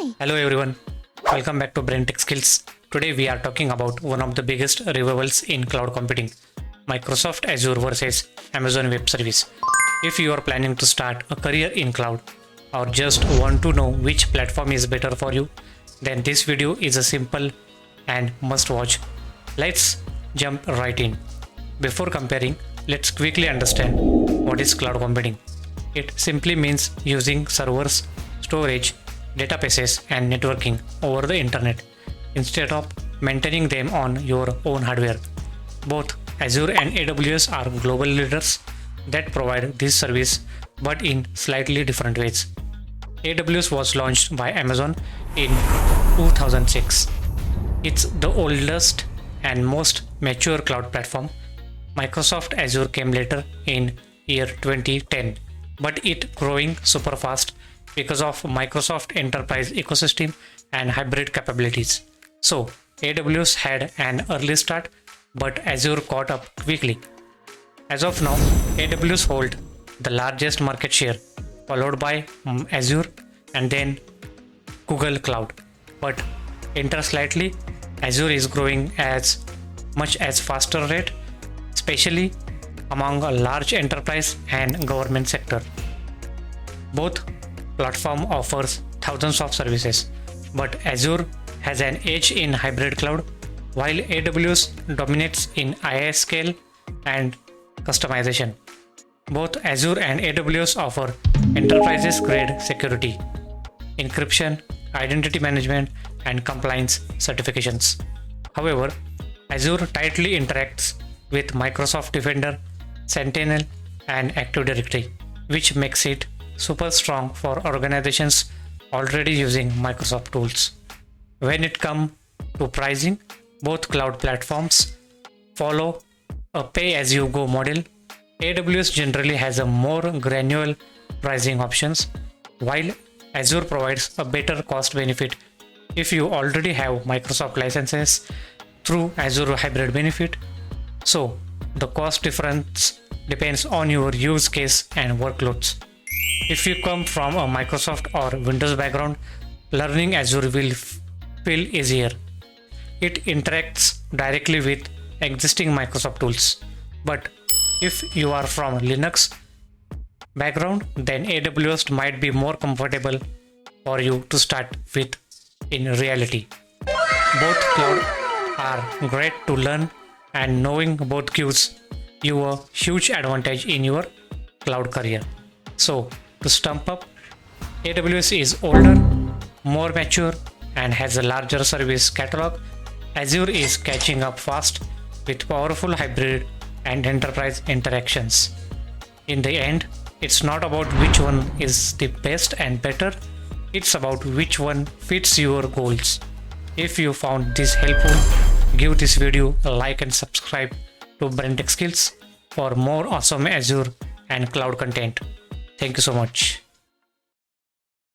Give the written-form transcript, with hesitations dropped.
Hello everyone, welcome back to BrainTech Skills. Today we are talking about one of the biggest rivals in cloud computing, Microsoft Azure versus Amazon Web Service. If you are planning to start a career in cloud or just want to know which platform is better for you, then this video is a simple and must watch. Let's jump right in. Before comparing, let's quickly understand what is cloud computing. It simply means using servers, storage, databases and networking over the internet instead of maintaining them on your own hardware. Both Azure and AWS are global leaders that provide this service but in slightly different ways. AWS was launched by Amazon in 2006. It's the oldest and most mature cloud platform. Microsoft Azure came later in year 2010, but it growing super fast because of Microsoft enterprise ecosystem and hybrid capabilities. So AWS had an early start, but Azure caught up quickly. As of now, AWS holds the largest market share, followed by Azure and then Google Cloud. But enter slightly, Azure is growing as much as faster rate, especially among a large enterprise and government sector. Both platform offers thousands of services, but Azure has an edge in hybrid cloud, while AWS dominates in AI scale and customization. Both Azure and AWS offer enterprises grade security, encryption, identity management, and compliance certifications. However, Azure tightly interacts with Microsoft Defender, Sentinel, and Active Directory, which makes it super strong for organizations already using Microsoft tools. When it comes to pricing, both cloud platforms follow a pay-as-you-go model. AWS generally has a more granular pricing options, while Azure provides a better cost benefit if you already have Microsoft licenses through Azure Hybrid Benefit. So the cost difference depends on your use case and workloads. If you come from a Microsoft or Windows background, learning Azure will feel easier. It interacts directly with existing Microsoft tools. But if you are from Linux background, then AWS might be more comfortable for you to start with in reality. Both cloud are great to learn, and knowing both gives you a huge advantage in your cloud career. So to stump up, AWS is older, more mature, and has a larger service catalog. Azure is catching up fast with powerful hybrid and enterprise interactions. In the end, it's not about which one is the best and better, it's about which one fits your goals. If you found this helpful, give this video a like and subscribe to BrainTech Skills for more awesome Azure and cloud content. Thank you so much.